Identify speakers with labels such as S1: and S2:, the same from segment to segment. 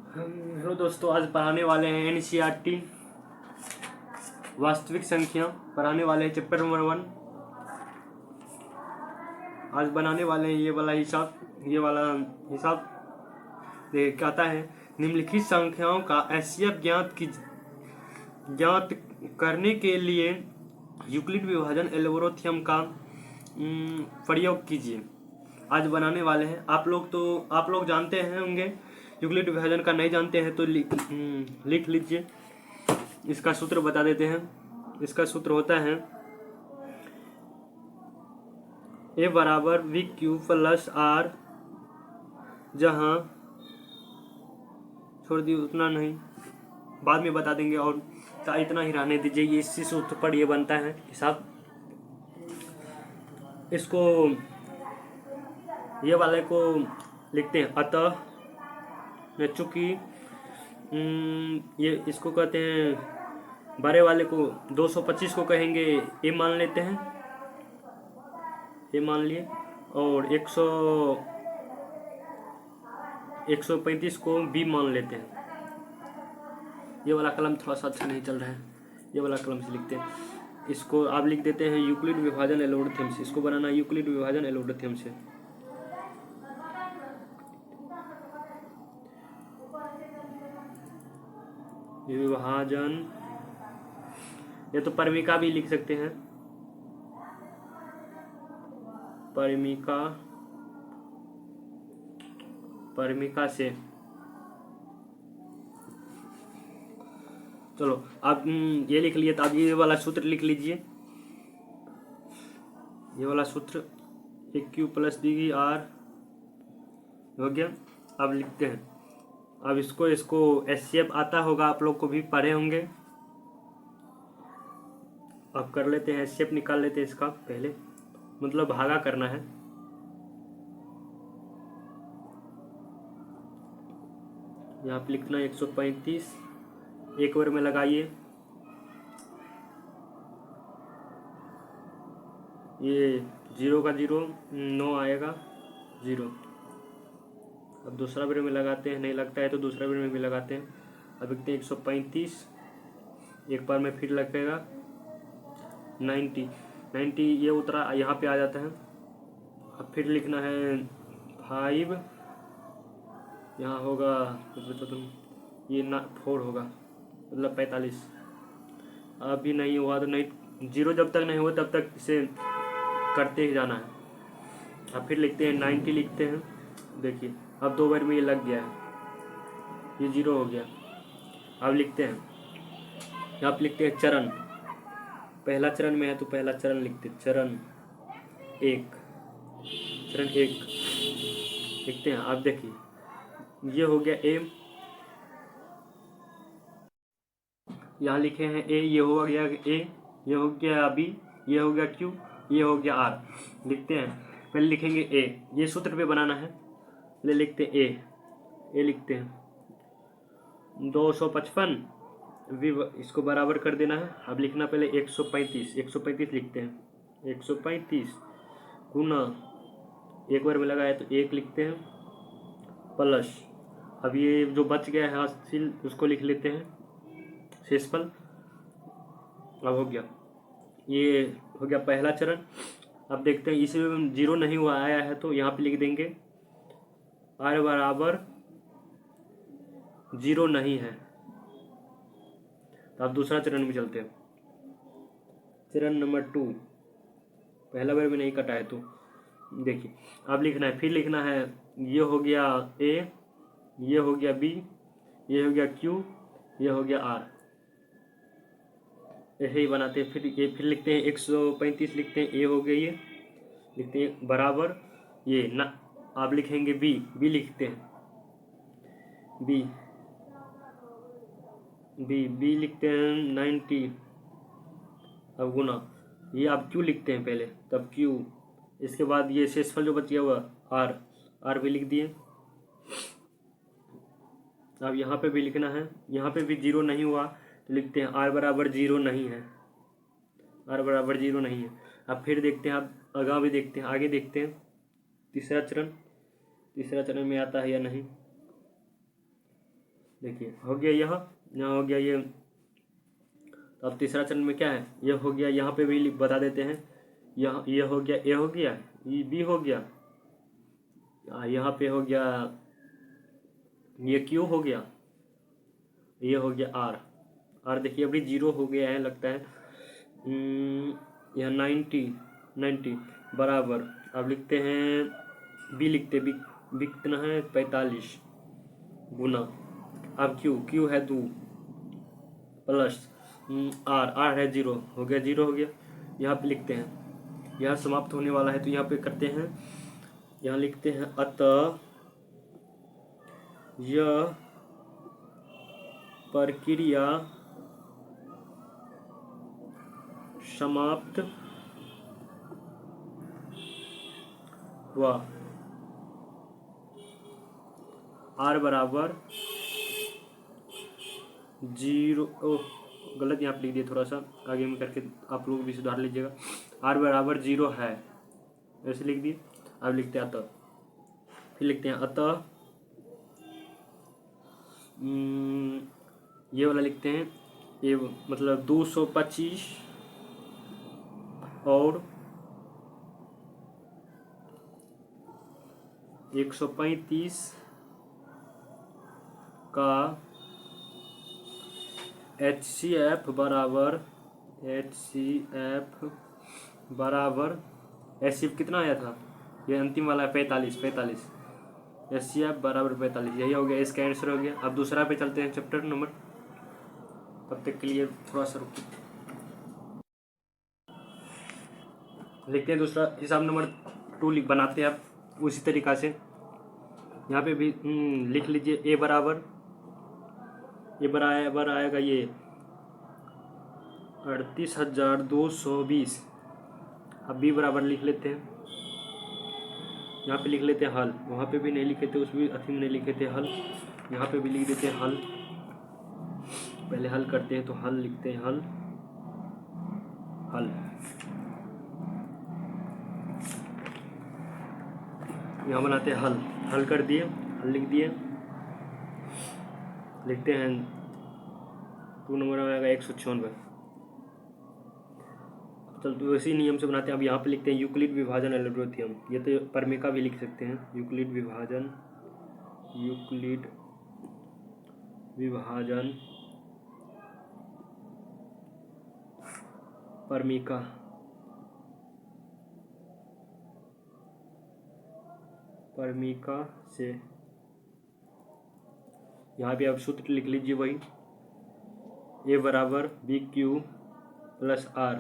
S1: Hello दोस्तों, आज पढ़ाने वाले हैं एनसीईआरटी वास्तविक संख्या। पढ़ाने वाले हैं चैप्टर नंबर 1। आज बनाने वाले हैं ये वाला हिसाब कहता है निम्नलिखित संख्याओं का एचसीएफ ज्ञात करने के लिए यूक्लिड विभाजन एल्गोरिथ्म का प्रयोग कीजिए। आज बनाने वाले हैं। आप लोग जानते हैं होंगे, यूक्लिड विभाजन का नहीं जानते हैं तो लिख लीजिए। इसका सूत्र बता देते हैं। इसका सूत्र होता है ए बराबर वी क्यू प्लस आर, जहाँ छोड़ दिए उतना नहीं, बाद में बता देंगे, और इतना ही रहने दीजिए। ये इसी सूत्र पर ये बनता है हिसाब। इसको ये वाले को लिखते हैं अतः, चूँकि ये इसको कहते हैं बड़े वाले को 225 को कहेंगे ए मान लेते हैं, ए मान लिए, और 135 को बी मान लेते हैं। ये वाला कलम थोड़ा सा अच्छा नहीं चल रहा है, ये वाला कलम से लिखते हैं। इसको आप लिख देते हैं यूक्लिड विभाजन एल्गोरिथ्म से। इसको बनाना यूक्लिड विभाजन एल्गोरिथ्म से। विभाजन, ये तो परिमिका भी लिख सकते हैं, परिमिका से। चलो आप ये लिख लिए, तो आप ये वाला सूत्र लिख लीजिए। ये वाला सूत्र ए क्यू प्लस बी आर हो गया। अब लिखते हैं। अब इसको एचसीएफ आता होगा, आप लोग को भी पढ़े होंगे। अब कर लेते हैं, एचसीएफ निकाल लेते हैं इसका। पहले मतलब भागा करना है। यहाँ पे लिखना 135, एक बार में लगाइए। ये 0 का 0 9 आएगा 0। अब दूसरा बार में लगाते हैं, नहीं लगता है तो दूसरा बार में भी लगाते हैं। अब लिखते हैं 135, एक बार में फिर लगेगा 90, ये उतरा यहाँ पे आ जाता है। अब फिर लिखना है 5, यहाँ होगा कुछ बता तुम, ये 4 होगा, मतलब 45। अभी नहीं हुआ तो नहीं, 0 जब तक नहीं हुआ तब तक इसे करते ही जाना है। अब फिर लिखते हैं 90 लिखते हैं। देखिए अब 2 बार में ये लग गया है, ये 0 हो गया। अब लिखते हैं, यहाँ पे लिखते हैं चरण। पहला चरण में है तो पहला चरण लिखते हैं, चरण 1 लिखते हैं। अब देखिए ये हो गया ए, यहाँ लिखे हैं ए, ये हो गया ए, ये हो गया बी, ये हो गया क्यू, ये हो गया आर। लिखते हैं, पहले लिखेंगे ए, ये सूत्र पे बनाना है। पहले लिखते हैं ए लिखते हैं 255, इसको बराबर कर देना है। अब लिखना पहले 135 लिखते हैं। 135 गुना, एक बार में लगाया तो 1 लिखते हैं, प्लस। अब ये जो बच गया है हासिल, उसको लिख लेते हैं शेषफल। अब हो गया, ये हो गया पहला चरण। अब देखते हैं इसमें 0 नहीं हुआ आया है तो यहाँ पे लिख देंगे आर बराबर 0 नहीं है। तो अब दूसरा चरण में चलते हैं, चरण नंबर 2। पहला बार में नहीं कटा है तो देखिए अब लिखना है, फिर लिखना है ये हो गया ए, ये हो गया बी, ये हो गया क्यू, ये हो गया आर। ऐसे ही बनाते हैं। फिर लिखते हैं 135 लिखते हैं, ए हो गया, ये लिखते हैं बराबर ये ना। आप लिखेंगे बी लिखते हैं, बी लिखते हैं 90। अब गुना, ये आप क्यू लिखते हैं पहले, तब क्यू, इसके बाद ये शेषफल जो बच गया हुआ आर भी लिख दिए। अब यहाँ पे भी लिखना है, यहाँ पे भी 0 नहीं हुआ तो लिखते हैं आर बराबर 0 नहीं है, आर बराबर 0 नहीं है। अब फिर देखते हैं, आप आगे देखते हैं तीसरा चरण में आता है या नहीं। देखिए हो गया यहाँ हो गया ये। तो अब तीसरा चरण में क्या है, ये हो गया, यहाँ पे भी बता देते हैं। यहाँ ये हो गया, ए हो गया, ये बी हो गया, यहाँ पे हो गया ये क्यू हो गया, ये हो गया आर देखिए अभी 0 हो गया है लगता है। यह 90 बराबर, अब लिखते हैं बी, लिखते बी कितना है 45 गुना, अब क्यू है 2 प्लस आर है 0 हो गया, 0 हो गया। यहाँ पे लिखते हैं, यहाँ समाप्त होने वाला है तो यहाँ पे करते हैं, यहाँ लिखते हैं अतः यह प्रक्रिया समाप्त हुआ, आर बराबर 0, गलत यहाँ पे लिख दिया, थोड़ा सा आगे में करके आप लोग भी सुधार लीजिएगा। आर बराबर 0 है, ऐसे लिख दिए। अब लिखते हैं अतः, फिर लिखते हैं अतः ये वाला लिखते हैं, ये मतलब 225 और 135 का HCF बराबर HCF कितना आया था, ये अंतिम वाला है 45 HCF बराबर 45, यही हो गया, इसका आंसर हो गया। अब दूसरा पे चलते हैं चैप्टर नंबर, तब तक के लिए थोड़ा सा रुकिए, लिखते हैं दूसरा हिसाब नंबर 2 बनाते हैं अब उसी तरीक़ा से। यहाँ पे भी लिख लीजिए, ए बराबर आएगा ये 38,220। अब बी बराबर लिख लेते हैं, यहाँ पे लिख लेते हैं हल, वहाँ पे भी नहीं लिखे थे, उस भी अथी में नहीं लिखे थे हल, यहाँ पे भी लिख देते हैं हल। पहले हल करते हैं तो हल लिखते हैं, हल यहाँ बनाते हैं हल कर दिए, हल लिख दिए, लिखते हैं 2 नंबर में आएगा 196। चल तो इसी नियम से बनाते हैं। अब यहाँ पे लिखते हैं यूक्लिड विभाजन एल्गोरिथम, ये तो परमिका भी लिख सकते हैं, यूक्लिड विभाजन परमिका से। यहाँ पे आप सूत्र लिख लीजिए वही, ए बराबर बी क्यू प्लस आर।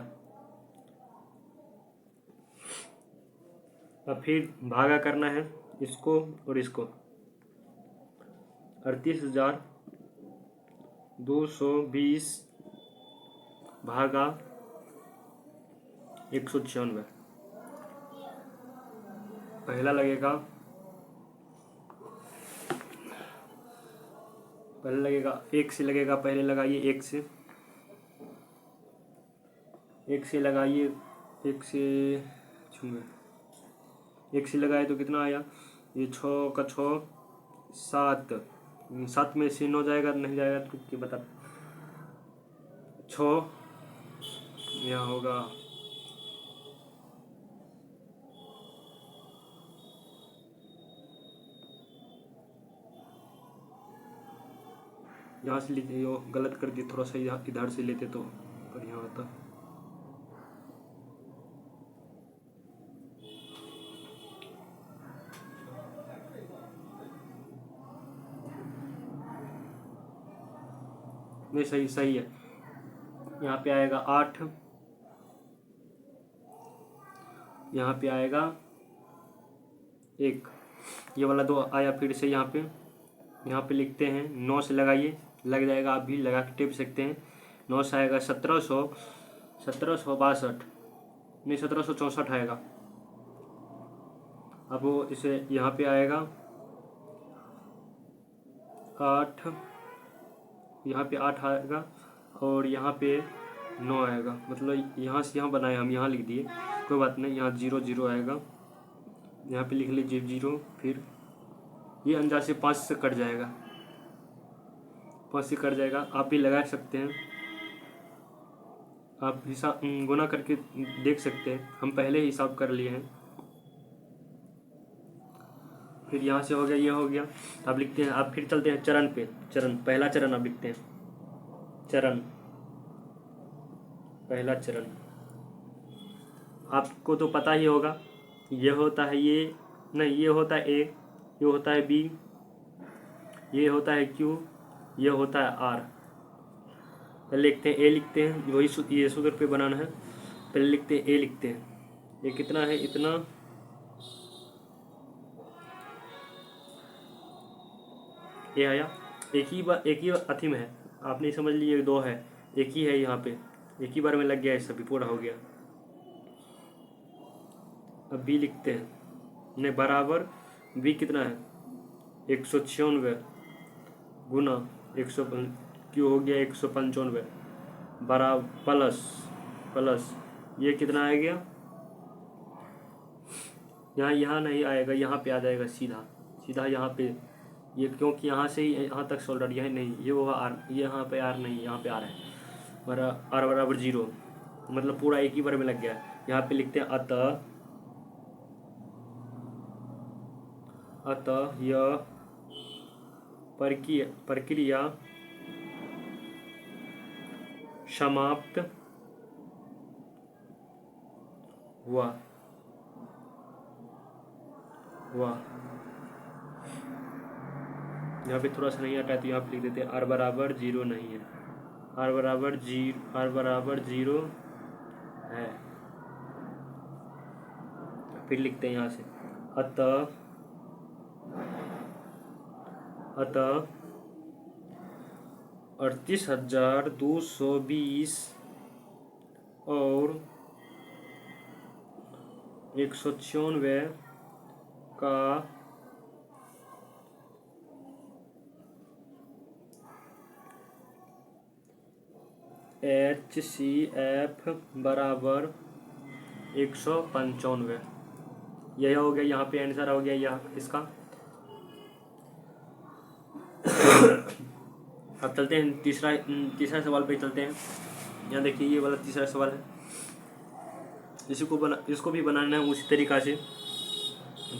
S1: अब फिर भागा करना है इसको और इसको, 38,220 भागा 196। पहले लगेगा 1 से लगेगा, पहले लगाइए 1 से लगाइए, 1 से लगाए तो कितना आया, ये 6 का 6 7 में से 9 जाएगा, नहीं जाएगा तो क्या बता, 6 यहाँ होगा, यहाँ से लेते, यो गलत कर दिए, थोड़ा सा इधर से लेते तो बढ़िया होता। नहीं सही है, यहाँ पे आएगा 8, यहाँ पे आएगा 1, ये वाला 2 आया फिर से। यहाँ पे लिखते हैं 9 से लगाइए, लग जाएगा, आप भी लगा के टेप सकते हैं। 9 से आएगा 1762, नहीं 1764 आएगा। अब वो इसे यहाँ पे आएगा 8, यहाँ पे 8 आएगा और यहाँ पे 9 आएगा, मतलब यहाँ से यहाँ बनाए हम, यहाँ लिख दिए, कोई बात नहीं, यहाँ 0 0 आएगा, यहाँ पे लिख लीजिए 0, फिर ये अंदाज से 5 से कट जाएगा, 5 से कट जाएगा। आप भी लगा सकते हैं, आप हिसाब गुना करके देख सकते हैं, हम पहले ही हिसाब कर लिए हैं। फिर यहाँ से हो गया, ये हो गया। आप लिखते हैं, आप फिर चलते हैं चरण पे। चरण, पहला चरण आप लिखते हैं, चरण, पहला चरण। आपको तो पता ही होगा, ये होता है ये, नहीं, ये होता है ए, ये होता है बी, ये होता है क्यू, ये होता है आर। पहले लिखते हैं ए, लिखते हैं, वही ये सूत्र पे बनाना है। पहले लिखते हैं ए, लिखते हैं, ये कितना है, इतना, ये आया। एक ही अथी में है, आपने समझ लिए, 2 है, एक ही है यहाँ पे, एक ही बार में लग गया है, सभी पूरा हो गया। अब बी लिखते हैं, नहीं, बराबर बी कितना है, 196 गुना 100, क्यों हो गया 195, बराबर प्लस प्लस ये कितना आ गया, यहाँ नहीं आएगा, यहाँ पे आ जाएगा सीधा सीधा यहाँ पे, ये क्योंकि यहाँ से ही यहाँ तक सोल्डर, यही नहीं, ये वो आर, ये यहाँ पे आर नहीं, यहाँ पे आर है, आर बराबर 0, मतलब पूरा एक ही बार में लग गया। यहाँ पे लिखते हैं अतः यह प्रक्रिया समाप्त हुआ। यहाँ पे थोड़ा सा नहीं आता है तो यहाँ पे लिख देते हैं आर बराबर 0 नहीं है, आर बराबर 0 है। फिर लिखते हैं यहाँ से अतः 38,220 और 196 का HCF बराबर 195। यह हो गया, यहाँ पे आंसर हो गया यह इसका। अब चलते हैं तीसरा सवाल पे चलते हैं। यहाँ देखिए, ये वाला तीसरा सवाल है, इसको भी बनाना है उसी तरीक़ा से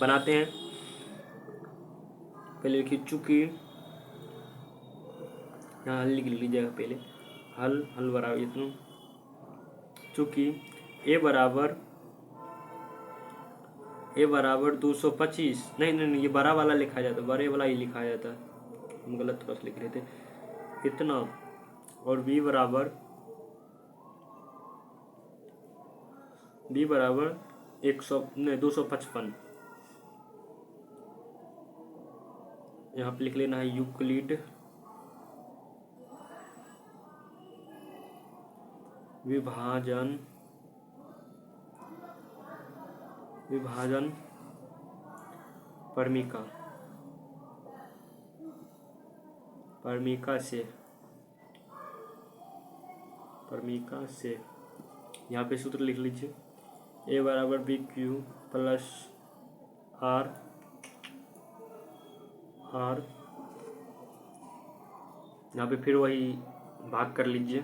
S1: बनाते हैं। पहले लिखिए चूँकि, यहाँ हल लिख लीजिएगा पहले, हल बराबर इतना, चूँकि ए बराबर 225, नहीं, ये बड़ा वाला लिखा जाता है, बड़े वाला ही लिखा जाता है, हम गलत थोड़ा सा लिख रहे थे, इतना, और बी बराबर 255। यहाँ पे लिख लेना है यूक्लिड विभाजन परमिका से यहाँ पे सूत्र लिख लीजिए, ए बराबर बी क्यू प्लस आर, यहाँ पे फिर वही भाग कर लीजिए।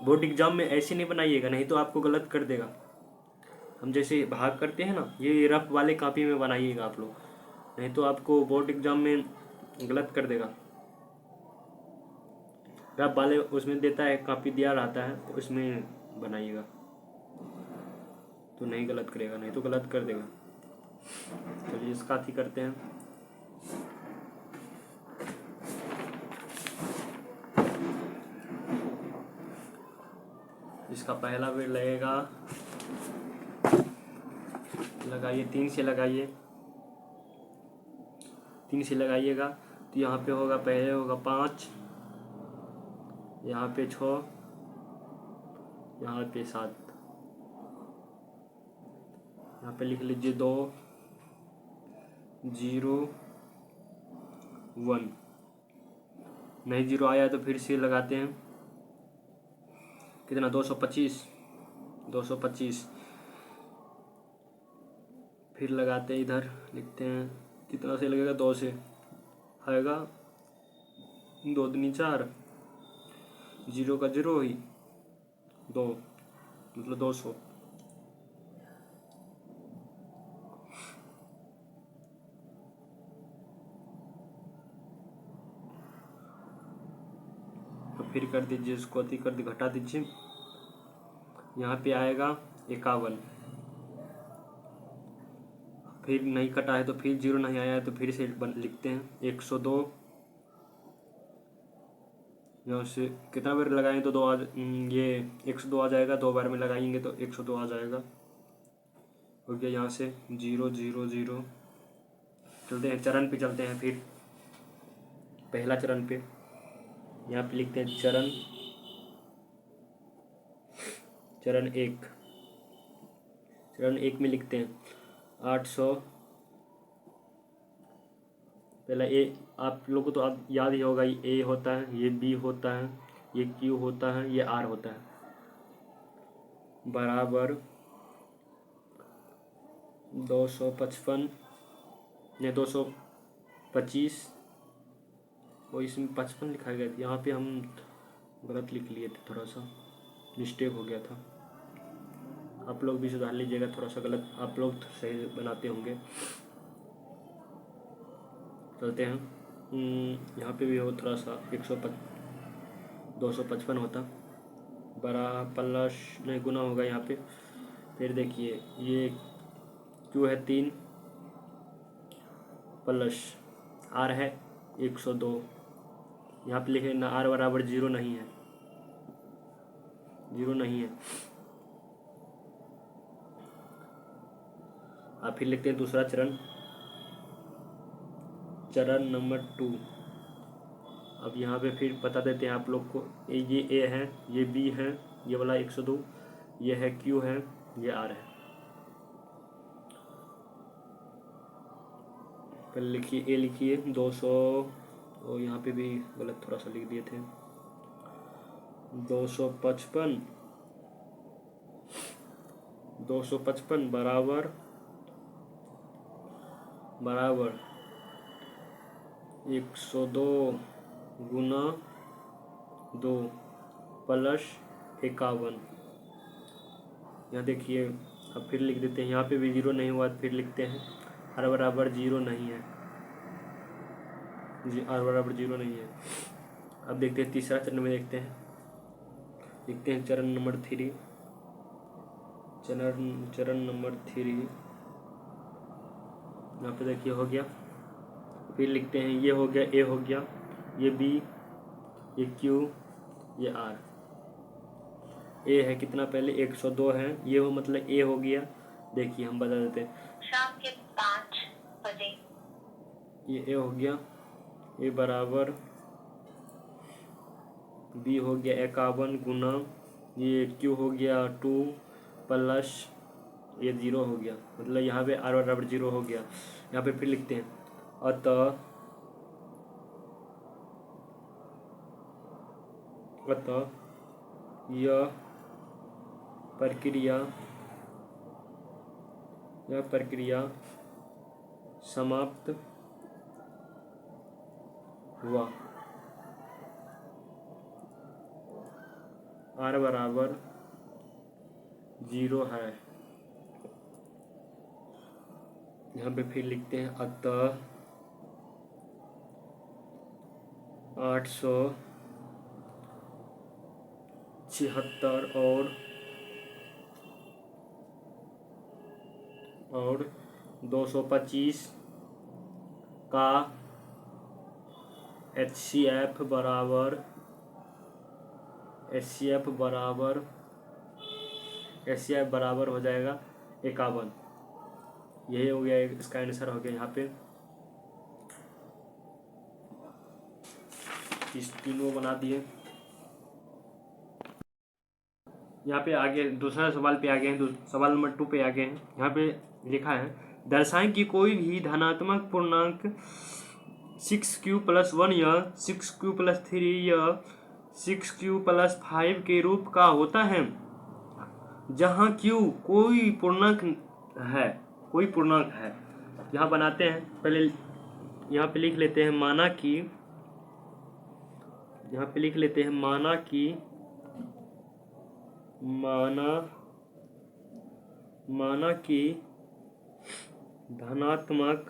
S1: बोर्ड एग्जाम में ऐसे नहीं बनाइएगा, नहीं तो आपको गलत कर देगा। हम जैसे भाग करते हैं ना, ये रफ वाले कॉपी में बनाइएगा आप लोग, नहीं तो आपको बोर्ड एग्जाम में गलत कर देगा। रफ वाले उसमें देता है, कॉपी दिया रहता है, तो उसमें बनाइएगा तो नहीं गलत करेगा, नहीं तो गलत कर देगा। चलिए इसका ही करते हैं। इसका पहला वेट लगेगा, लगाइए 3 से लगाइए, 3 से लगाइएगा तो यहाँ पे होगा, पहले होगा 5, यहाँ पे 6, यहाँ पे 7, यहाँ पे लिख लीजिए 2 0 1। नहीं 0 आया तो फिर से लगाते हैं, कितना 225, फिर लगाते हैं, इधर लिखते हैं कितना से लगेगा, 2 से आएगा 2 दूनी 4, 0 का 0 ही 2, मतलब 200। तो फिर कर दीजिए, इसको अति कर दी, घटा दीजिए। यहाँ पे आएगा 51। फिर नहीं कटा है तो फिर 0 नहीं आया है तो फिर से लिखते हैं 102। यहाँ से कितना बार लगाएंगे तो 2 ये 102 आ जाएगा। 2 बार में लगाएंगे तो 102 आ जाएगा। हो गया। यहाँ से 0 0 0। चलते हैं चरण पे, चलते हैं फिर पहला चरण पे। यहाँ पे लिखते हैं चरण 1। चरण 1 में लिखते हैं 800। पहला ए, आप लोगों को तो आप याद ही होगा, ये ए होता है, ये बी होता है, ये क्यू होता है, ये आर होता है, बराबर 255 नहीं 225। और इसमें 55 लिखा गया था, यहाँ पे हम गलत लिख लिए थे, थोड़ा सा मिस्टेक हो गया था। आप लोग भी सुधार लीजिएगा, थोड़ा सा गलत आप लोग सही बनाते होंगे। चलते हैं। यहाँ पे भी हो थोड़ा सा 255 होता, बड़ा प्लस नहीं गुना होगा यहाँ पे। फिर देखिए ये क्यू है 3 प्लस आर है 102। यहाँ पे लिखे ना आर बराबर 0 नहीं है, 0 नहीं है। आप फिर लिखते हैं दूसरा चरण नंबर 2। अब यहाँ पे फिर बता देते हैं आप लोग को, ये ए है, ये बी है, ये वाला 102, ये है क्यू है, ये आर है। पहले लिखिए ए, लिखिए 200, और यहाँ पे भी गलत थोड़ा सा लिख दिए थे, 255 बराबर 102 गुना 2 प्लस 51। यहाँ देखिए, अब फिर लिख देते हैं, यहाँ पे भी 0 नहीं हुआ, फिर लिखते हैं आर बराबर 0 नहीं है, आर बराबर 0 नहीं है। अब देखते हैं तीसरा चरण में, देखते हैं, लिखते हैं चरण नंबर 3। चरण नंबर 3, यहाँ पे देखिए हो गया। फिर लिखते हैं ये हो गया, ए हो गया, ये बी, ये क्यू, ये आर। ए है कितना, पहले 102 है, ये हो मतलब ए हो गया। देखिए हम बता देते हैं,
S2: शाम के 5 बजे
S1: ये ए हो गया, ए बराबर बी हो गया 51 गुना, ये क्यू हो गया 2 प्लस ये 0 हो गया, मतलब यहाँ पे आर बराबर 0 हो गया। यहाँ पे फिर लिखते हैं अतः यह प्रक्रिया समाप्त हुआ। आर बराबर 0 है। यहाँ पे फिर लिखते हैं अतः 876 और 225 का HCF बराबर हो जाएगा 51। यही हो गया, इसका आंसर हो गया। यहाँ पे इस तीनों बना दिए। यहाँ पे आगे दूसरा सवाल पे आ गए हैं, सवाल नंबर 2 पे आ गए हैं। यहाँ पे लिखा है दर्शाएं कि कोई भी धनात्मक पूर्णांक 6q+1 या 6q+3 या 6q+5 के रूप का होता है, जहाँ q कोई पूर्णांक है। यहाँ बनाते हैं, पहले यहाँ पे लिख लेते हैं माना कि, यहाँ पे लिख लेते हैं माना कि, माना कि धनात्मक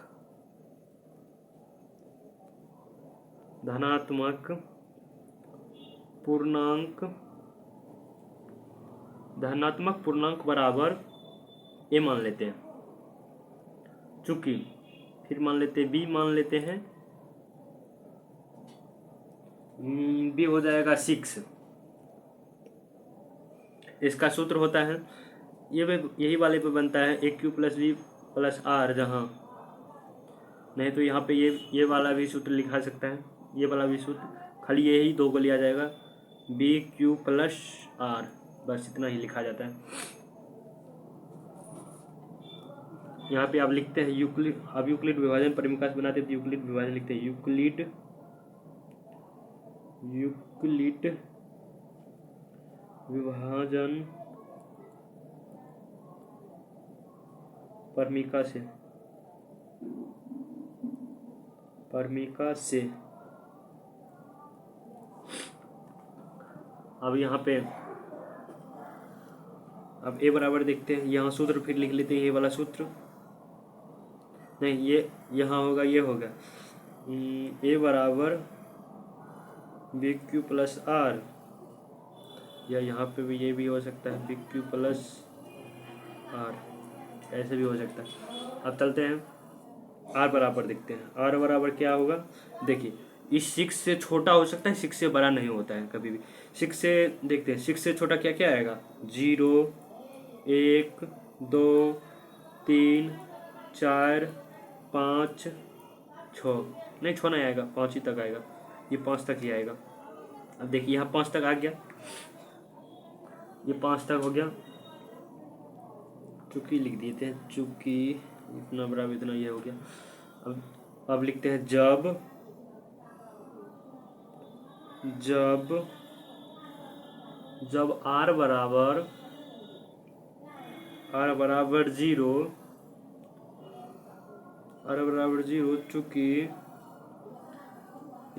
S1: पूर्णांक बराबर ए मान लेते हैं, चूंकि फिर मान लेते हैं बी, मान लेते हैं बी हो जाएगा 6। इसका सूत्र होता है यही वाले पे बनता है A Q plus B plus R, जहाँ नहीं तो यहाँ पे ये वाला भी सूत्र लिखा सकता है, ये वाला भी सूत्र, खाली यही दो को लिया जाएगा, बी क्यू प्लस आर, बस इतना ही लिखा जाता है। यहाँ पे आप लिखते हैं यूक्लिड, अब यूक्लिड विभाजन परिमिका से बनाते हैं तो यूक्लिड विभाजन लिखते हैं, यूक्लिड विभाजन परिमिका से अब यहाँ पे अब ए बराबर देखते हैं, यहाँ सूत्र फिर लिख लेते हैं, ये वाला सूत्र नहीं, ये यहाँ होगा, ये होगा ए बराबर बी क्यू प्लस आर, या यहाँ पे भी ये भी हो सकता है बी क्यू प्लस आर, ऐसे भी हो सकता है। अब चलते हैं आर बराबर देखते हैं, आर बराबर क्या होगा, देखिए इस 6 से छोटा हो सकता है, 6 से बड़ा नहीं होता है कभी भी। 6 से देखते हैं, 6 से छोटा क्या क्या आएगा, 0 1 2 3 4 5 6, नहीं 6 नहीं आएगा, 5 ही तक आएगा, ये 5 तक ही आएगा। अब देखिए यहाँ 5 तक आ गया, ये 5 तक हो गया, चूंकि लिख देते हैं, चूंकि इतना बराबर इतना ये हो गया। अब लिखते हैं जब आर बराबर 0, चूंकि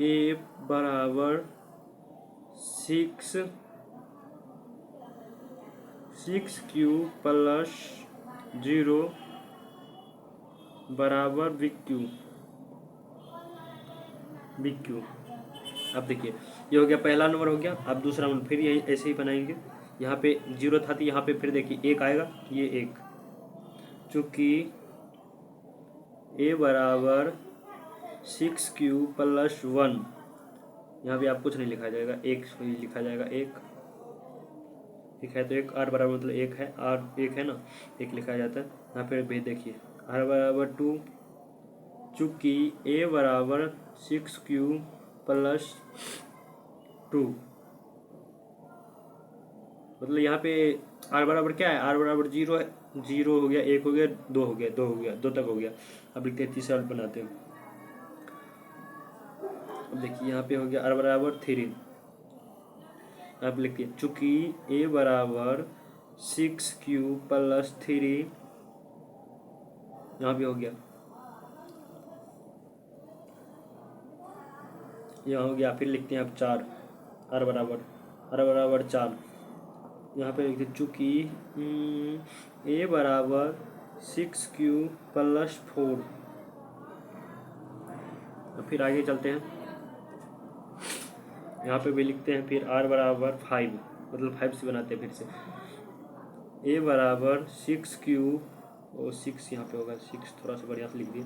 S1: ए बराबर 6 क्यू प्लस 0 बराबर बी क्यू। अब देखिए ये हो गया, पहला नंबर हो गया। अब दूसरा नंबर फिर यही ऐसे ही बनाएंगे, यहाँ पे 0 था तो यहाँ पे फिर देखिए 1 आएगा, ये 1, चूँकि ए बराबर 6 क्यू प्लस 1, यहाँ भी आप कुछ नहीं लिखा जाएगा, 1 ही लिखा जाएगा, 1 है तो 1, आर बराबर मतलब 1 है, आर 1 है ना, 1 लिखा जाता है। यहाँ पे भी देखिए आर बराबर 2, चूँकि ए बराबर 6 क्यू प्लस 2, मतलब यहाँ पे आर बराबर क्या है, आर बराबर 0 है, 0 हो गया, 1 हो गया, 2 हो गया, 2 हो गया, 2 तक हो गया। अब लिखते हैं तीसरा बनाते हैं, अब देखिए यहाँ पे हो गया आर बराबर 3, अब लिखिए चूँकि ए बराबर 6 क्यू प्लस 3, यहाँ भी हो गया, यहाँ हो गया। फिर लिखते हैं अब 4, आर बराबर 4, यहाँ पे लिखते चूँकि ए बराबर 6 क्यू प्लस 4। तो फिर आगे चलते हैं, यहाँ पे भी लिखते हैं फिर आर बराबर 5, मतलब 5 से बनाते हैं फिर से, ए बराबर 6 क्यू, और 6 यहाँ पे होगा, 6 थोड़ा सा बढ़िया से लिख दिए,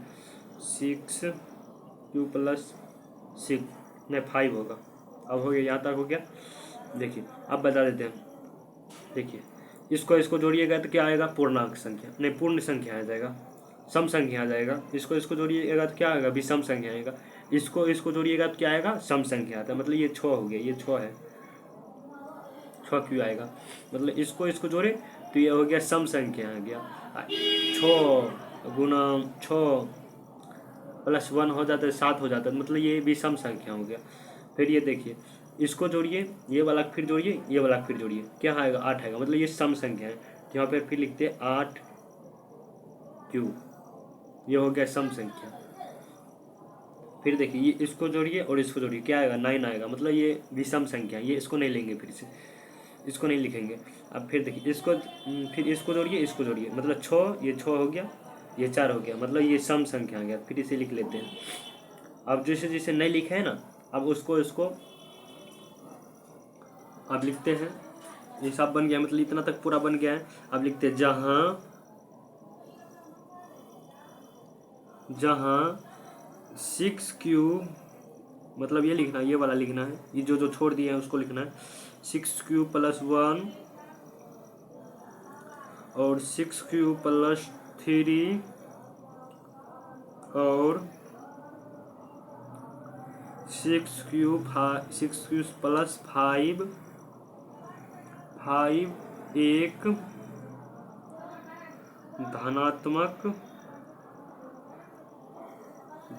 S1: 6 क्यू प्लस 6 नहीं 5 होगा। अब हो गया, यहाँ तक हो गया। देखिए अब बता देते हैं, देखिए इसको जोड़िएगा तो क्या आएगा, पूर्णांक संख्या नहीं, पूर्ण संख्या आ जाएगा, सम संख्या आ जाएगा। इसको जोड़िएगा तो क्या आएगा, विषम संख्या आएगा। इसको जोड़िएगा तो क्या आएगा, सम संख्या आता है, मतलब ये 6 हो गया, ये 6 है, 6 क्यों आएगा, मतलब इसको जोड़े तो ये हो गया सम संख्या आ गया। 6 गुना 6 प्लस 1 हो जाता है 7 हो जाता है, मतलब ये भी सम संख्या हो गया। फिर ये देखिए इसको जोड़िए, ये वाला फिर जोड़िए, ये वाला फिर जोड़िए, क्या आएगा 8 आएगा, मतलब ये सम संख्या है। तो यहाँ पर फिर लिखते हैं 8 क्यू, ये हो गया सम संख्या। फिर देखिए ये इसको जोड़िए और इसको जोड़िए, क्या आएगा 9 आएगा, मतलब ये विषम संख्या, ये इसको नहीं लेंगे, फिर से इसको नहीं लिखेंगे। अब फिर देखिए इसको फिर इसको जोड़िए, इसको जोड़िए, मतलब 6, ये 6 हो गया, ये 4 हो गया, मतलब ये सम संख्या आ गया। फिर इसे लिख लेते हैं। अब जैसे जैसे नहीं लिखे है ना, अब उसको इसको अब लिखते हैं। ये सब बन गया, मतलब इतना तक पूरा बन गया है। अब लिखते हैं जहाँ 6 क्यूब, मतलब ये लिखना है, ये वाला लिखना है, ये जो जो छोड़ दिए हैं उसको लिखना है। 6 क्यूब प्लस 1 और 6 क्यूब प्लस 3 और 6 क्यूब प्लस 5 एक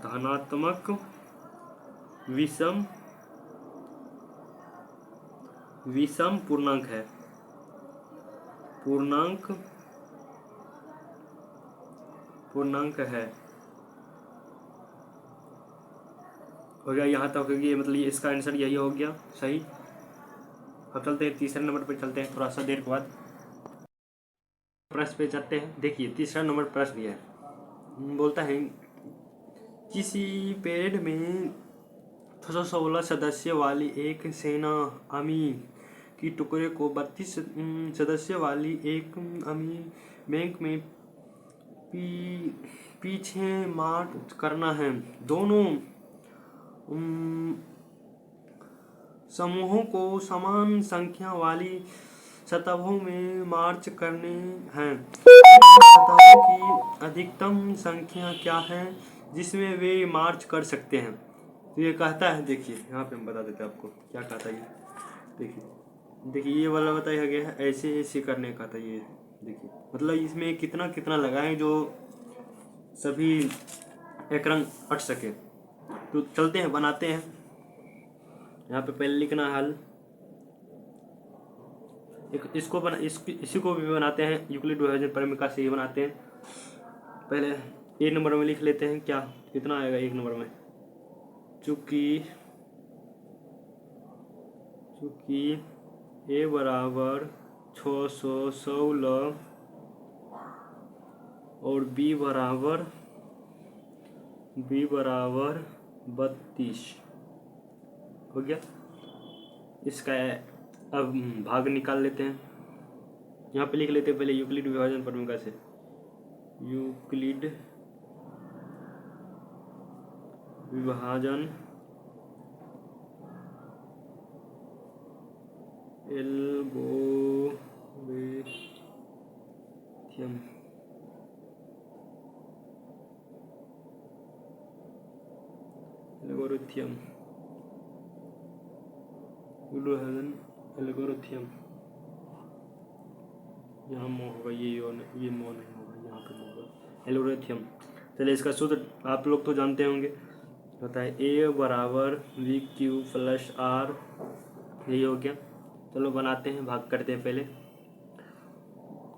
S1: धनात्मक विषम पूर्णांक है। हो गया यहाँ तक, होगी मतलब ये इसका आंसर यही हो गया सही। अब चलते हैं तीसरे नंबर पे, चलते हैं थोड़ा सा देर के बाद प्रश्न पे चलते हैं। देखिए तीसरा नंबर प्रश्न ये है, बोलता है किसी पेड़ में 616 सदस्य वाली एक सेना अमी की टुकड़े को 32 सदस्य वाली एक अमी बैंक में पीछे मार्च करना है। दोनों समूहों को समान संख्या वाली सतहों में मार्च करने हैं। सतहों की अधिकतम संख्या क्या है जिसमें वे मार्च कर सकते हैं? तो ये कहता है, देखिए यहाँ पे हम बता देते हैं आपको क्या कहता है ये। देखिए ये वाला बताया गया है, ऐसे ऐसे करने का था ये। देखिए मतलब इसमें कितना कितना लगाएं जो सभी एक रंग अट सके। तो चलते हैं बनाते हैं। यहाँ पे पहले लिखना है हल, इसी को भी बनाते हैं, यूक्लिड विभाजन परिमिका से ही बनाते हैं। पहले एक नंबर में लिख लेते हैं, क्या कितना आएगा एक नंबर में। चूंकि a बराबर 616 और b बराबर 32 हो गया। इसका अब भाग निकाल लेते हैं। यहाँ पे लिख लेते हैं पहले यूक्लिड विभाजन परिमिका से, यूक्लिड विभाजन एल्गोरिथम यहाँ मो होगा, ये मो नहीं होगा, यहाँ पे होगा एल्गोरिथम। चलिए इसका सूत्र आप लोग तो जानते होंगे, होता है a बराबर वी क्यू प्लस आर, यही हो गया। चलो बनाते हैं, भाग करते हैं पहले।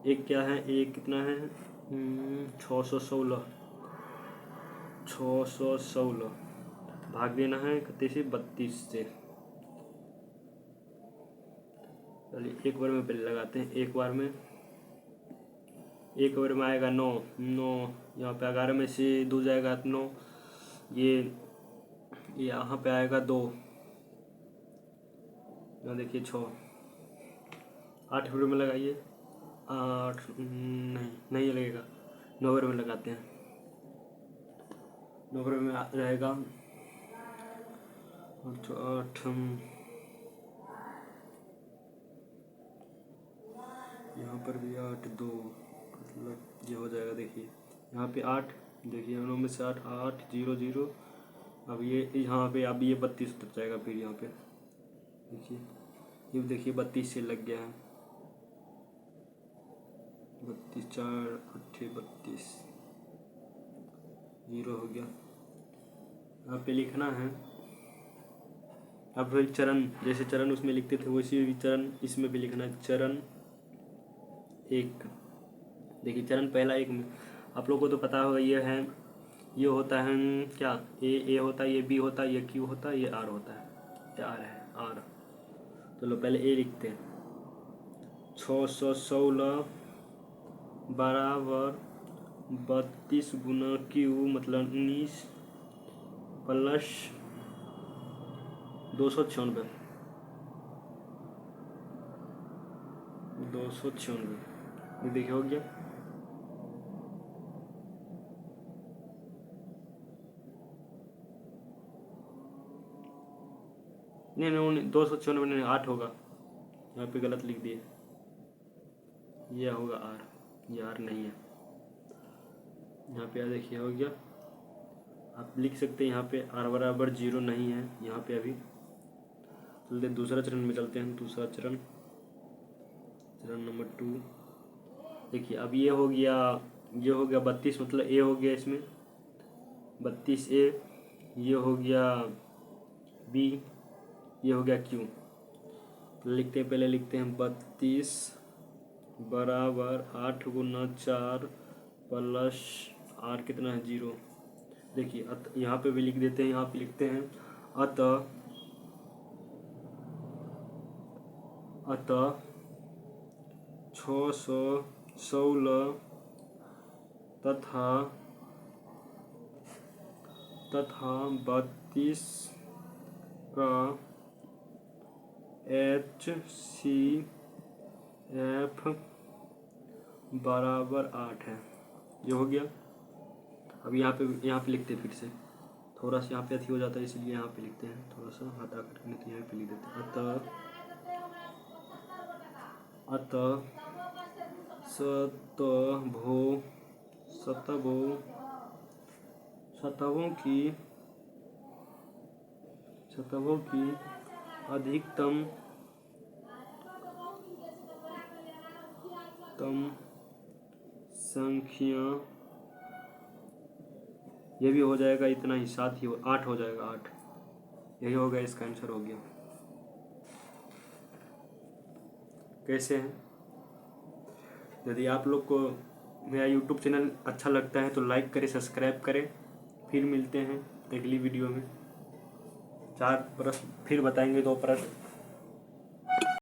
S1: एक क्या है, एक कितना है 616 भाग देना है 31 से 32 से। चलिए एक बार में पहले लगाते हैं। एक बार में आएगा 9, यहाँ पे 11 में से 2 जाएगा 9, ये यहाँ पे आएगा 2, यहाँ देखिए 6, 8 में लगाइए, 8 नहीं लगेगा, 9 में लगाते हैं। 9 में रहेगा 8, यहाँ पर भी 8, 2 मतलब ये हो जाएगा। देखिए यहाँ पे 8, देखिए 9 में से 8, 0 0। अब ये यहाँ पे अब ये 32 उतर जाएगा। फिर यहाँ पे देखिए, ये देखिए 32 से लग गया है, 32 4 8 32 0 हो गया। यहाँ पे लिखना है अब वही चरण, जैसे चरण उसमें लिखते थे वैसे भी चरण इसमें भी लिखना है। चरण 1, देखिए चरण पहला 1 में आप लोगों को तो पता होगा, ये है ये होता है क्या, ए होता है, ये बी होता है, ये क्यू होता है, ये आर होता है, ये आर है आर। चलो पहले ए लिखते हैं। 616 बराबर 32 गुना क्यू मतलब 19 प्लस 296 ये देखिए हो गया। नहीं 296 नहीं 8 होगा, यहाँ पे गलत लिख दिए, यह होगा आर, ये आर नहीं है। यहाँ पे देखिए हो गया। आप लिख सकते हैं यहाँ पे आर बराबर 0 नहीं है यहाँ पे अभी। चलते दूसरा चरण में चलते हैं। दूसरा चरण नंबर 2। देखिए अब ये हो गया 32 मतलब ए हो गया इसमें 32A, ये हो गया बी, ये हो गया क्यू। लिखते हैं, पहले लिखते हैं 32 बराबर 8 गुना 4 प्लस आर कितना है 0। देखिए यहाँ पे भी लिख देते हैं, यहाँ पे लिखते हैं अतः 616 तथा 32 का HCF बराबर 8 है। ये हो गया। अब यहाँ पे लिखते हैं फिर से, थोड़ा सा यहाँ पे अथी हो जाता है इसलिए यहाँ पे लिखते हैं, थोड़ा सा हटा करके नहीं तो यहाँ पे लिख देते हैं अतः सतहों की अधिकतम संख्या, ये भी हो जाएगा इतना ही, 7 ही 8 हो जाएगा 8। यही होगा, इसका आंसर हो गया। कैसे हैं? यदि आप लोग को मेरा यूट्यूब चैनल अच्छा लगता है तो लाइक करें, सब्सक्राइब करें। फिर मिलते हैं अगली वीडियो में। 4 प्रश्न फिर बताएंगे, 2 प्रश्न